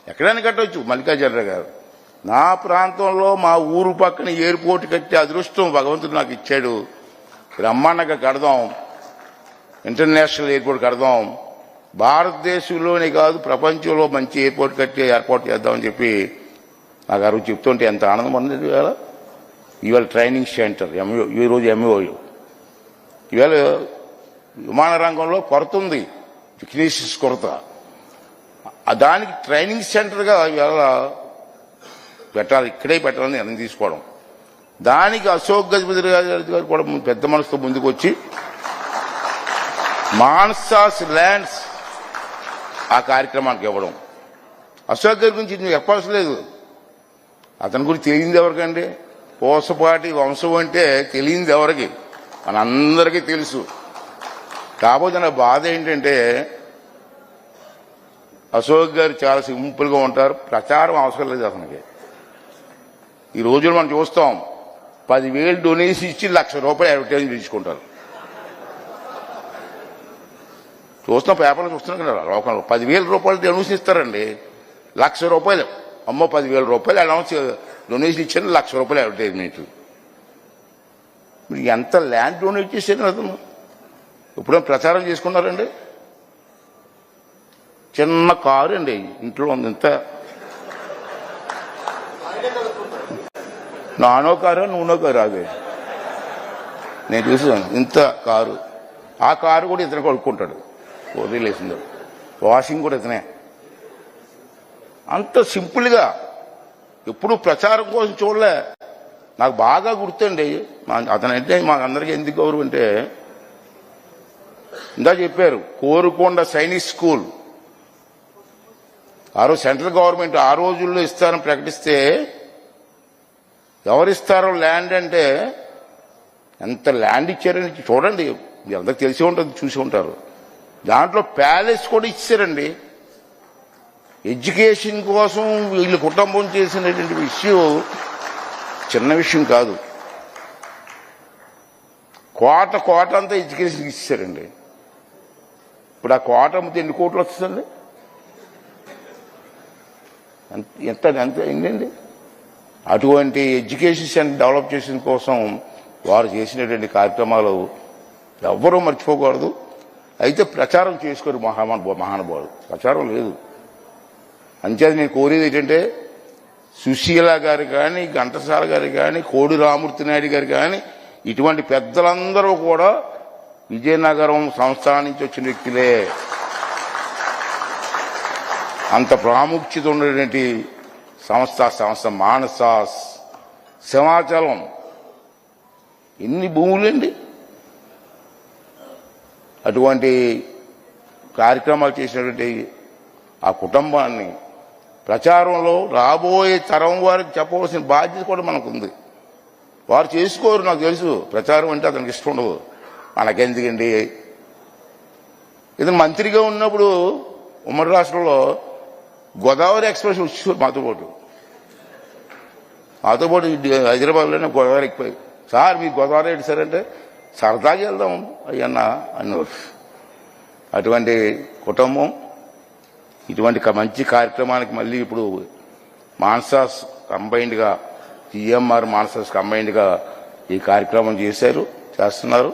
ఎక్కడైనా కట్టవచ్చు మల్లికార్జునరావు గారు. నా ప్రాంతంలో మా ఊరు పక్కన ఎయిర్పోర్ట్ కట్టే అదృష్టం భగవంతుడు నాకు ఇచ్చాడు. బ్రహ్మాండంగా కడదాం, ఇంటర్నేషనల్ ఎయిర్పోర్ట్ కడదాం, భారతదేశంలోనే కాదు ప్రపంచంలో మంచి ఎయిర్పోర్ట్ కట్టి ఏర్పాటు చేద్దామని చెప్పి నాకు ఆ రోజు చెప్తుంటే ఎంత ఆనందం ఉంది. ఇవాళ ట్రైనింగ్ సెంటర్ ఈరోజు ఎంఓయూ. ఇవాళ విమాన రంగంలో కొరత ఉంది, టెక్నీషియన్స్ కొరత. దానికి ట్రైనింగ్ సెంటర్గా ఇవాళ పెట్టాలి, ఇక్కడే పెట్టాలని నిర్ణయం తీసుకోవడం. దానికి అశోక్ గజపతి గారు కూడా పెద్ద మనసుతో ముందుకు వచ్చి మాన్సాస్ ల్యాండ్స్ ఆ కార్యక్రమానికి ఇవ్వడం. అశోక్ గారి గురించి నువ్వు చెప్పాల్సిన లేదు, అతని గురించి తెలియంది ఎవరికండి? పూసపాటి వంశం అంటే తెలియంది ఎవరికి? మనందరికీ తెలుసు. కాకపోతే నా బాధ ఏంటంటే అశోక్ గారు చాలా సింపుల్గా ఉంటారు, ప్రచారం అవసరం లేదు అతనికి. ఈ రోజులు మనం చూస్తాం, 10,000 డొనేషన్ ఇచ్చి ₹1,00,000 అడ్వర్టైజ్మెంట్ ఇచ్చుకుంటారు. చూస్తున్నాం, పేపర్లు చూస్తున్నాం కదా లోకంలో. ₹10,000 డొనేషన్ ఇస్తారండి, ₹1,00,000. అమ్మో, ₹10,000 అనౌన్స్ డొనేషన్ ఇచ్చారు, ₹1,00,000 అడ్వర్టైజ్మెంట్. మీరు ఎంత ల్యాండ్ డొనేట్ చేశారు అతను? ఎప్పుడైనా ప్రచారం చేసుకున్నారండి? చిన్న కారు అండి ఇంట్లో ఉంది, ఇంత నానో కారు నూనో కారు అదే నేను చూసాను, ఇంత కారు. ఆ కారు కూడా ఇతను కొనుక్కుంటాడు, వదిలేసింది. వాషింగ్ కూడా ఇతనే. అంత సింపుల్గా ఎప్పుడు ప్రచారం కోసం చూడలే. నాకు బాగా గుర్తండి అతనంటే మాకందరికీ ఎందుకు గౌరవం అంటే, ఇందా చెప్పారు కోరుకొండ సైనిక్ స్కూల్ ఆ రోజు సెంట్రల్ గవర్నమెంట్ ఆ రోజుల్లో ఇస్తారని ప్రకటిస్తే ఎవరిస్తారో ల్యాండ్ అంటే ఎంత ల్యాండ్ ఇచ్చారని చూడండి, మీ అందరికి తెలిసి ఉంటుంది, చూసి ఉంటారు. దాంట్లో ప్యాలెస్ కూడా ఇచ్చారండి. ఎడ్యుకేషన్ కోసం వీళ్ళ కుటుంబం చేసినటువంటి విషయం చిన్న విషయం కాదు. కోట అంతా ఎడ్యుకేషన్ ఇచ్చారండి. ఇప్పుడు ఆ కోట అమ్మితే ఎన్ని కోట్లు వస్తుందండి? ఎంత ఏంటండి? అటువంటి ఎడ్యుకేషన్ సెంటర్ డెవలప్ చేసిన కోసం వారు చేసినటువంటి కార్యక్రమాలు ఎవ్వరూ మర్చిపోకూడదు. అయితే ప్రచారం చేసుకోరు మహానుభావులు, ప్రచారం లేదు. అంచేది నేను కోరేది ఏంటంటే, సుశీల గారు కానీ, ఘంటసాల గారు కానీ, కోడి రామూర్తి నాయుడు గారు కానీ, ఇటువంటి పెద్దలందరూ కూడా విజయనగరం సంస్థానం నుంచి వచ్చిన వ్యక్తులే. అంత ప్రాముఖ్యత ఉన్నటువంటి సంస్థ మానసాస్ సింహాచలం ఎన్ని భూములండి. అటువంటి కార్యక్రమాలు చేసినటువంటి ఆ కుటుంబాన్ని ప్రచారంలో రాబోయే తరం వారికి చెప్పవలసిన బాధ్యత కూడా మనకుంది. వారు చేసుకోరు, నాకు తెలుసు. ప్రచారం అంటే అతనికి ఇష్టం ఉండదు. మనకెందుకండి? ఇతను మంత్రిగా ఉన్నప్పుడు ఉమ్మడి రాష్ట్రంలో గోదావరి ఎక్స్ప్రెస్ వచ్చేవారు మాతో పాటు హైదరాబాద్లోనే గోదావరి ఎక్కిపోయి, సార్ మీకు గోదావరి ఏంటి సార్ అంటే, సరదాగా వెళ్దాం అయ్యన్న అన్నవారు. అటువంటి కుటుంబం ఇటువంటి మంచి కార్యక్రమానికి మళ్ళీ ఇప్పుడు మాన్సాస్ కంబైన్డ్గా, జిఎంఆర్ మాన్సాస్ కంబైన్డ్గా ఈ కార్యక్రమం చేస్తున్నారు.